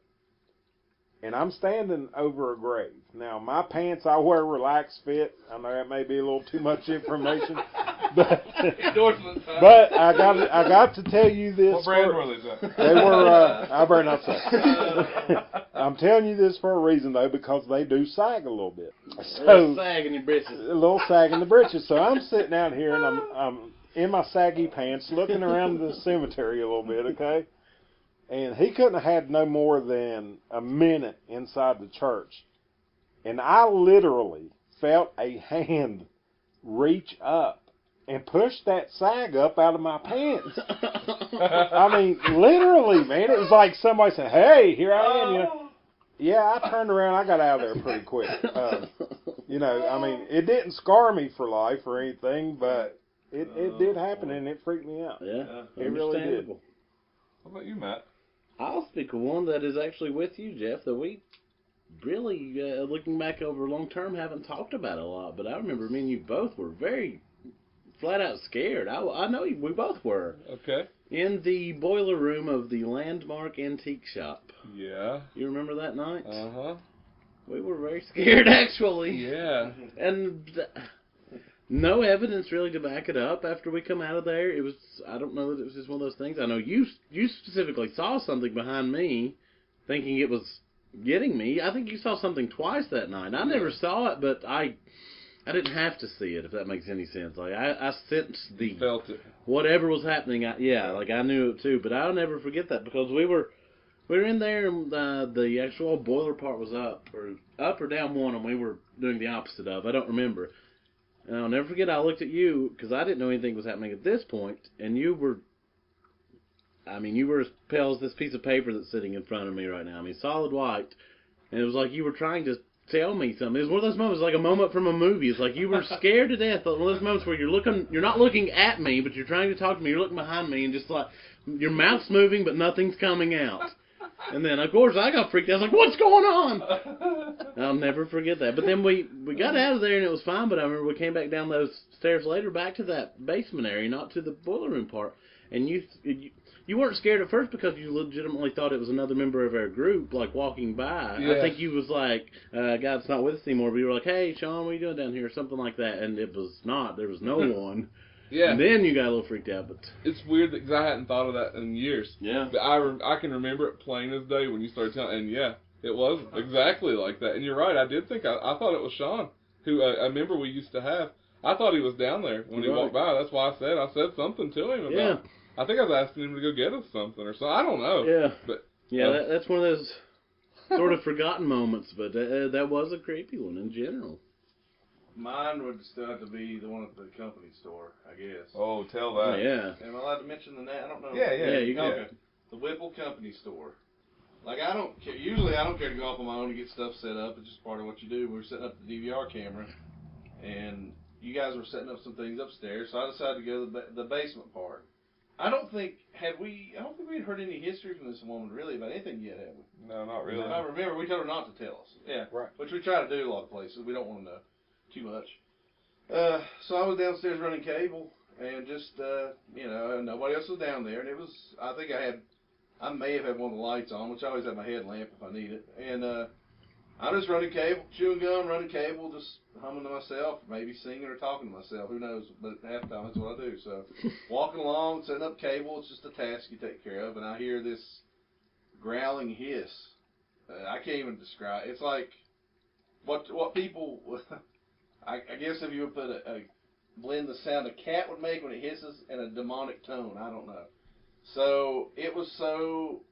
And I'm standing over a grave. Now, my pants, I wear relaxed fit. I know that may be a little too much information. But I got to tell you this. What brand were they? They were, I better not say. I'm telling you this for a reason, though, because they do sag a little bit. So, a little sag in your britches. A little sag in the britches. So I'm sitting out here, and I'm in my saggy pants, looking around the cemetery a little bit, okay? And he couldn't have had no more than a minute inside the church. And I literally felt a hand reach up and push that sag up out of my pants. I mean, literally, man. It was like somebody said, hey, here I am. You know? Yeah, I turned around. I got out of there pretty quick. You know, I mean, it didn't scar me for life or anything, but it did happen, and it freaked me out. Yeah, it really did. What about you, Matt? I'll speak of one that is actually with you, Jeff, that we really, looking back over long term, haven't talked about a lot. But I remember me and you both were very flat out scared. I know we both were. Okay. In the boiler room of the Landmark Antique Shop. Yeah. You remember that night? Uh-huh. We were very scared, actually. Yeah. And no evidence really to back it up after we come out of there. It was, I don't know that it was just one of those things. I know you specifically saw something behind me thinking it was getting me. I think you saw something twice that night. I never saw it, but I didn't have to see it, if that makes any sense. Like, I sensed the... You felt it. Whatever was happening, I knew it too. But I'll never forget that because we were in there and the actual boiler part was up or down one, and we were doing the opposite of. I don't remember. And I'll never forget, I looked at you, because I didn't know anything was happening at this point, and you were as pale as this piece of paper that's sitting in front of me right now. I mean, solid white. And it was like you were trying to tell me something. It was one of those moments, like a moment from a movie. It's like you were scared to death. One of those moments where you're not looking at me, but you're trying to talk to me. You're looking behind me, and just like, your mouth's moving, but nothing's coming out. And then, of course, I got freaked out. I was like, what's going on? I'll never forget that. But then we got out of there, and it was fine. But I remember we came back down those stairs later, back to that basement area, not to the boiler room part. And you weren't scared at first because you legitimately thought it was another member of our group, like, walking by. Yeah. I think you was like, God's not with us anymore. But you were like, hey, Sean, what are you doing down here? Or something like that. And it was not. There was no one. Yeah. And then you got a little freaked out. But it's weird because I hadn't thought of that in years. Yeah. But I can remember it plain as day when you started telling. And yeah, it was exactly like that. And you're right. I did think I thought it was Sean, who a member we used to have. I thought he was down there when he walked by. That's why I said something to him about. Yeah. I think I was asking him to go get us something or something. I don't know. Yeah. But yeah, that's one of those sort of forgotten moments. But that was a creepy one in general. Mine would still have to be the one at the company store, I guess. Oh, tell that. Yeah. Am I allowed to mention the name? I don't know. Yeah, you can. Okay. The Whipple Company Store. Like, I don't care. Usually, I don't care to go off on my own and get stuff set up. It's just part of what you do. We were setting up the DVR camera, and you guys were setting up some things upstairs, so I decided to go to the basement part. I don't think we had heard any history from this woman really about anything yet, have we? No, not really. I remember we told her not to tell us. Yeah, right. Which we try to do a lot of places. We don't want to know too much. So I was downstairs running cable, and just nobody else was down there, and it was. I think I may have had one of the lights on, which I always have my headlamp if I need it, and I'm just running cable, chewing gum, running cable, just humming to myself, maybe singing or talking to myself, who knows, but half the time that's what I do. So walking along, setting up cable, it's just a task you take care of, and I hear this growling hiss. I can't even describe. It's like what people, I guess if you would put blend the sound a cat would make when it hisses and a demonic tone, I don't know. So it was so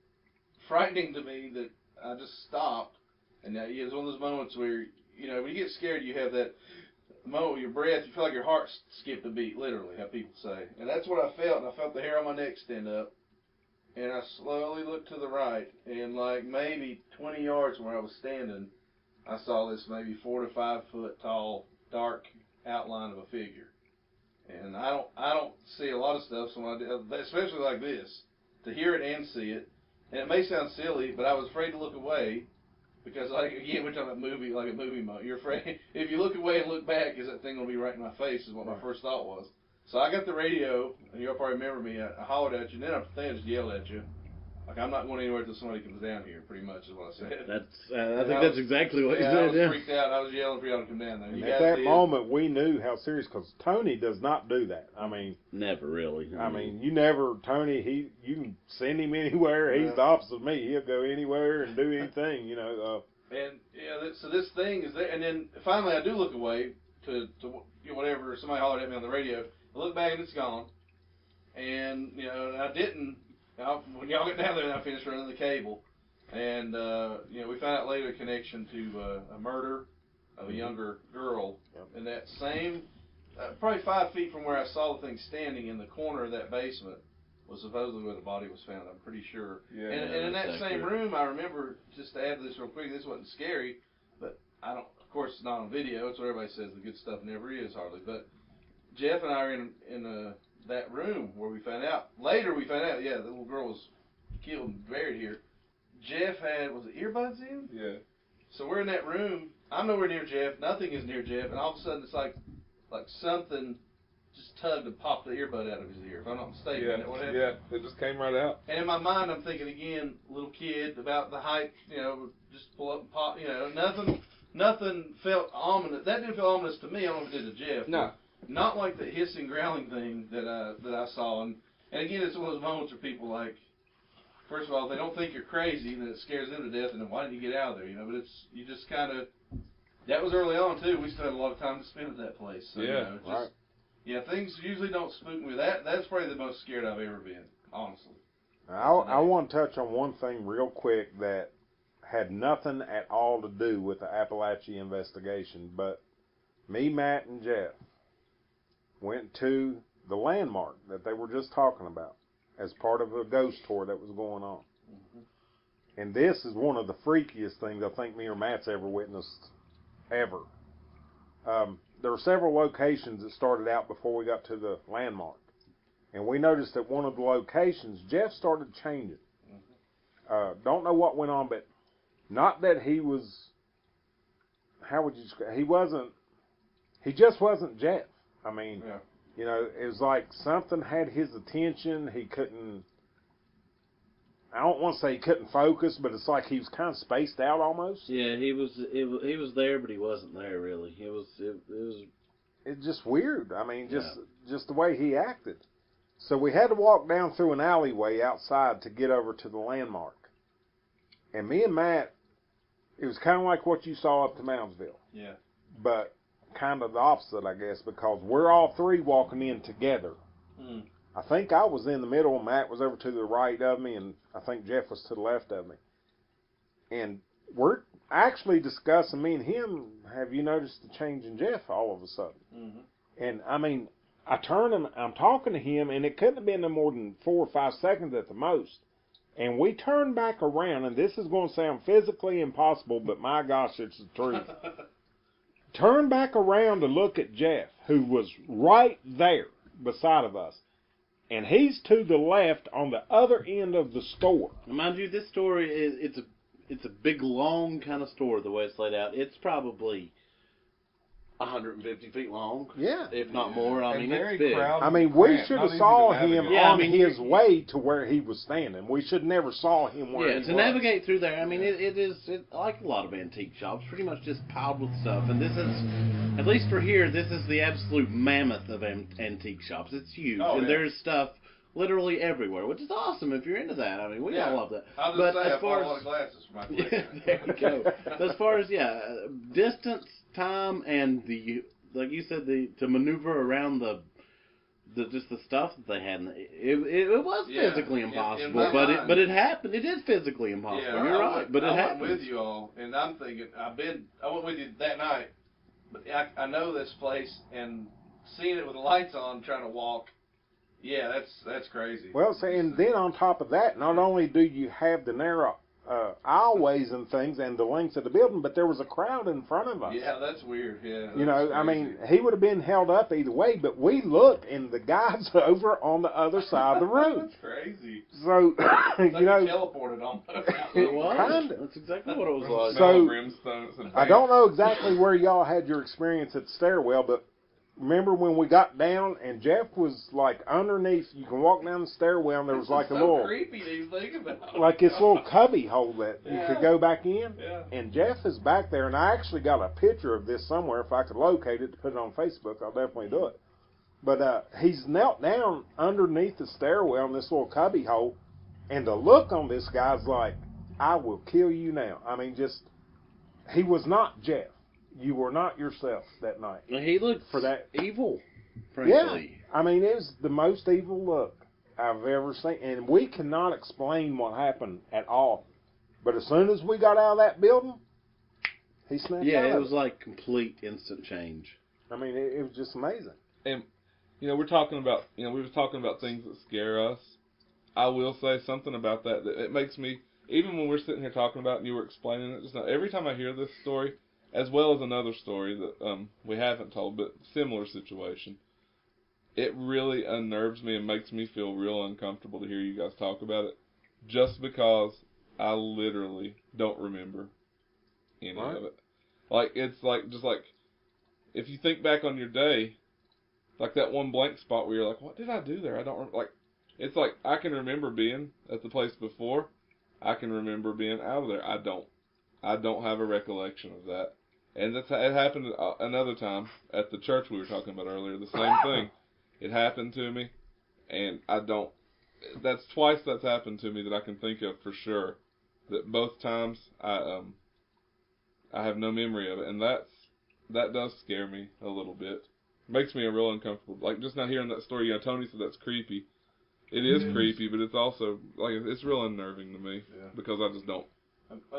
frightening to me that I just stopped. And now it was one of those moments where, when you get scared, you have that moment with your breath. You feel like your heart skipped a beat, literally, how people say. And that's what I felt. And I felt the hair on my neck stand up. And I slowly looked to the right. And like maybe 20 yards from where I was standing, I saw this maybe 4 to 5 foot tall, dark outline of a figure. And I don't see a lot of stuff, so when I do, especially like this, to hear it and see it. And it may sound silly, but I was afraid to look away because, like, again, we're talking about movie, like a movie mode. You're afraid if you look away and look back, is that thing gonna be right in my face? Is what my first thought was. So I got the radio, and you'll probably remember me. I hollered at you, and then I just yelled at you. Like, I'm not going anywhere until somebody comes down here, pretty much is what I said. I think that's exactly what you said. I was freaked out. I was yelling for y'all to come down there. And at that moment, we knew how serious, because Tony does not do that. I mean, never really. I mean, you never, Tony, you can send him anywhere. He's the opposite of me. He'll go anywhere and do anything, you know. And, so this thing is there. And then finally I do look away to whatever, somebody hollered at me on the radio. I look back and it's gone. And, and I didn't. When y'all get down there, I finished running the cable, and we found out later a connection to a murder of a younger girl, in that same, probably 5 feet from where I saw the thing standing in the corner of that basement was supposedly where the body was found. I'm pretty sure. Yeah, and in that same room, I remember, just to add this real quick, this wasn't scary, but I don't. Of course, it's not on video. It's what everybody says. The good stuff never is hardly. But Jeff and I are in that room where we found out. Later we found out, the little girl was killed and buried here. Jeff had, was it earbuds in? Yeah. So we're in that room. I'm nowhere near Jeff. Nothing is near Jeff. And all of a sudden it's like something just tugged and popped the earbud out of his ear, if I'm not mistaken. Yeah, it just came right out. And in my mind I'm thinking again, little kid, about the height, just pull up and pop, nothing felt ominous. That didn't feel ominous to me. I don't know if it did to Jeff. No. Not like the hissing, growling thing that I saw, and again, it's one of those moments where people like, first of all, if they don't think you're crazy, then it scares them to death, and then why didn't you get out of there? But you just kind of. That was early on too. We still had a lot of time to spend at that place. So, right. Yeah, things usually don't spook me. That's probably the most scared I've ever been, honestly. I want to touch on one thing real quick that had nothing at all to do with the Appalachee investigation, but me, Matt, and Jeff went to the landmark that they were just talking about as part of a ghost tour that was going on. Mm-hmm. And this is one of the freakiest things I think me or Matt's ever witnessed, ever. There were several locations that started out before we got to the landmark. And we noticed that one of the locations, Jeff started changing. Mm-hmm. Don't know what went on, but not that he was, how would you describe, he just wasn't Jeff. I mean, it was like something had his attention. He couldn't, I don't want to say he couldn't focus, but it's like he was kind of spaced out almost. Yeah, he was there, but he wasn't there really. It's just weird. I mean, just the way he acted. So we had to walk down through an alleyway outside to get over to the landmark. And me and Matt, it was kind of like what you saw up to Moundsville. Yeah. But kind of the opposite, I guess, because we're all three walking in together. Mm. I think I was in the middle, Matt was over to the right of me, and I think Jeff was to the left of me. And we're actually discussing, me and him, have you noticed the change in Jeff all of a sudden? Mm-hmm. And, I mean, I turn and I'm talking to him, and it couldn't have been no more than 4 or 5 seconds at the most. And we turn back around, and this is going to sound physically impossible, but my gosh, it's the truth. Turn back around to look at Jeff, who was right there beside of us. And he's to the left on the other end of the store. Mind you, this story it's a big, long kind of store, the way it's laid out. It's probably 150 feet long, if not more. I mean, it's big. I mean, we should have saw him on his way to where he was standing. We should never saw him where he was. Yeah, to navigate through there, I mean, it is like a lot of antique shops, pretty much just piled with stuff. And this is, at least for here, this is the absolute mammoth of antique shops. It's huge, there's stuff literally everywhere, which is awesome if you're into that. I mean, we all love that. I'll just say I bought a lot of glasses for my collection. There you go. As far as, distance, time, and like you said, to maneuver around the stuff that they had, it was physically impossible, but it happened. It is physically impossible. Yeah, you're right, but it happened. I went with you all, and I'm thinking, I went with you that night, but I know this place, and seeing it with the lights on, trying to walk. Yeah, that's crazy. Well, and then on top of that, not only do you have the narrow aisleways and things and the length of the building, but there was a crowd in front of us. Yeah, that's weird. Yeah, You know, I mean, he would have been held up either way, but we looked, and the guy's over on the other side of the room. That's crazy. So, It's like you know, you teleported almost. It was. Kinda. That's exactly what it was like. So, brimstone. I don't know exactly where y'all had your experience at the stairwell, but remember when we got down and Jeff was like underneath, you can walk down the stairwell and there was like a little, creepy to even think about. like this little cubby hole that you could go back in. Yeah. And Jeff is back there, and I actually got a picture of this somewhere. If I could locate it to put it on Facebook, I'll definitely do it. But he's knelt down underneath the stairwell in this little cubby hole, and the look on this guy's like, I will kill you now. I mean, just, he was not Jeff. You were not yourself that night. He looked For that- evil, frankly. Yeah, I mean, it was the most evil look I've ever seen, and we cannot explain what happened at all. But as soon as we got out of that building, he snapped Yeah, out it of was like complete instant change. I mean, it was just amazing. And you know, we were talking about things that scare us. I will say something about that it makes me, even when we're sitting here talking about it and you were explaining it just now, every time I hear this story, as well as another story that we haven't told, but similar situation, it really unnerves me and makes me feel real uncomfortable to hear you guys talk about it, just because I literally don't remember any of it. Like, it's like, just like, if you think back on your day, like that one blank spot where you're like, what did I do there? I don't like. It's like I can remember being at the place before. I can remember being out of there. I don't have a recollection of that. And it happened another time at the church we were talking about earlier. The same thing. It happened to me, and I don't. That's twice that's happened to me that I can think of for sure. That both times I have no memory of it, and that does scare me a little bit. Makes me real uncomfortable. Like, just not hearing that story. Yeah, Tony said that's creepy. It is creepy, but it's also, like, it's real unnerving to me. Yeah. Because I just don't.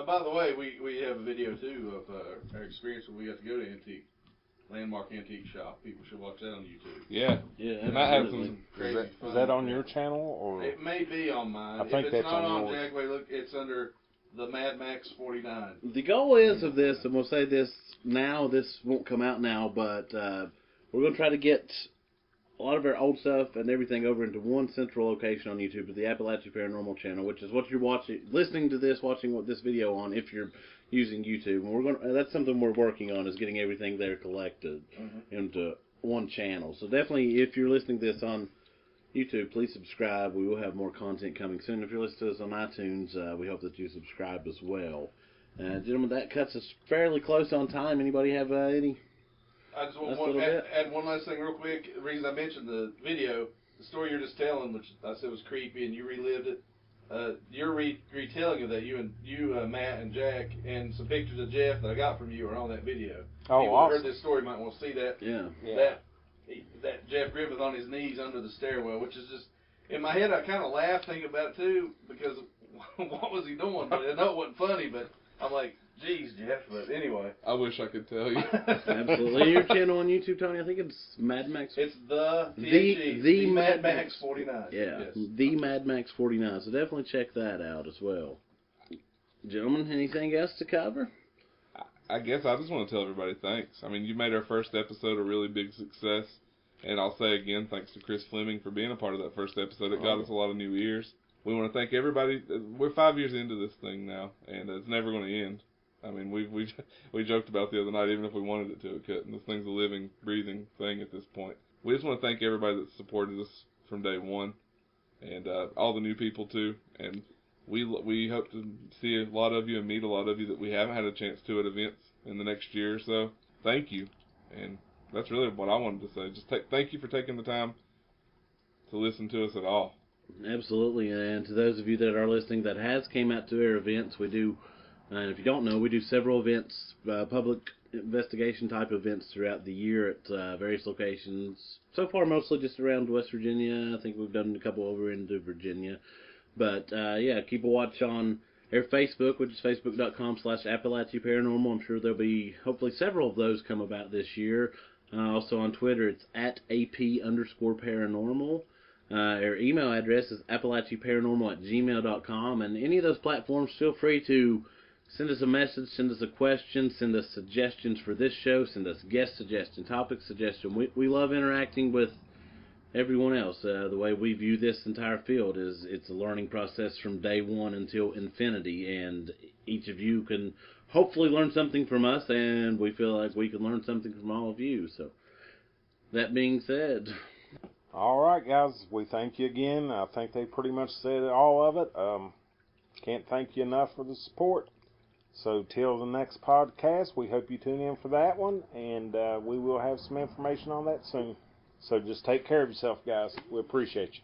By the way, we have a video, too, of our experience when we got to go to Landmark Antique Shop. People should watch that on YouTube. Yeah. Yeah, And that has absolutely. some Crazy Is that on your channel? Or It may be on mine. I think if it's that's not on on yours. Jackway, look, it's under the Mad Max 49. The goal is of this, and we'll say this now, this won't come out now, but we're going to try to get a lot of our old stuff and everything over into one central location on YouTube, the Appalachee Paranormal channel, which is what you're listening to this, watching this video on if you're using YouTube. And that's something we're working on, is getting everything there collected into one channel. So definitely, if you're listening to this on YouTube, please subscribe. We will have more content coming soon. If you're listening to us on iTunes, we hope that you subscribe as well. Gentlemen, that cuts us fairly close on time. Anybody have any? I just want to add one last thing real quick. The reason I mentioned the video, the story you're just telling, which I said was creepy, and you relived it. Your retelling of that, you Matt and Jack, and some pictures of Jeff that I got from you are on that video. Oh, People awesome. who heard this story might want to see that. Yeah. That Jeff Griffith on his knees under the stairwell, which is just, in my head I kind of laughed thinking about it too, because what was he doing? But I know it wasn't funny, but I'm like, geez, Jeff. But anyway. I wish I could tell you. Absolutely. Your channel on YouTube, Tony, I think it's Mad Max. It's the Mad Max 49. Yeah, Yes. the Mad Max 49. So definitely check that out as well. Gentlemen, anything else to cover? I guess I just want to tell everybody thanks. I mean, you made our first episode a really big success. And I'll say again, thanks to Chris Fleming for being a part of that first episode. It got us a lot of new ears. We want to thank everybody. We're 5 years into this thing now, and it's never going to end. I mean, we joked about the other night, even if we wanted it to, it couldn't. This thing's a living, breathing thing at this point. We just want to thank everybody that supported us from day one, and all the new people too. And we hope to see a lot of you and meet a lot of you that we haven't had a chance to at events in the next year or so. Thank you, and that's really what I wanted to say. Just thank you for taking the time to listen to us at all. Absolutely, and to those of you that are listening that has came out to our events, we do, and if you don't know, we do several events, public investigation type events throughout the year at various locations. So far, mostly just around West Virginia. I think we've done a couple over into Virginia. But, yeah, keep a watch on our Facebook, which is facebook.com/Appalachee Paranormal. I'm sure there'll be, hopefully, several of those come about this year. Also on Twitter, it's @AP_paranormal. Our email address is appalachieparanormal@gmail.com, and any of those platforms, feel free to send us a message, send us a question, send us suggestions for this show, send us guest suggestion, topic suggestion. We love interacting with everyone else. The way we view this entire field is it's a learning process from day one until infinity, and each of you can hopefully learn something from us, and we feel like we can learn something from all of you. So, that being said... All right, guys, we thank you again. I think they pretty much said all of it. Can't thank you enough for the support. So till the next podcast, we hope you tune in for that one, and we will have some information on that soon. So just take care of yourself, guys. We appreciate you.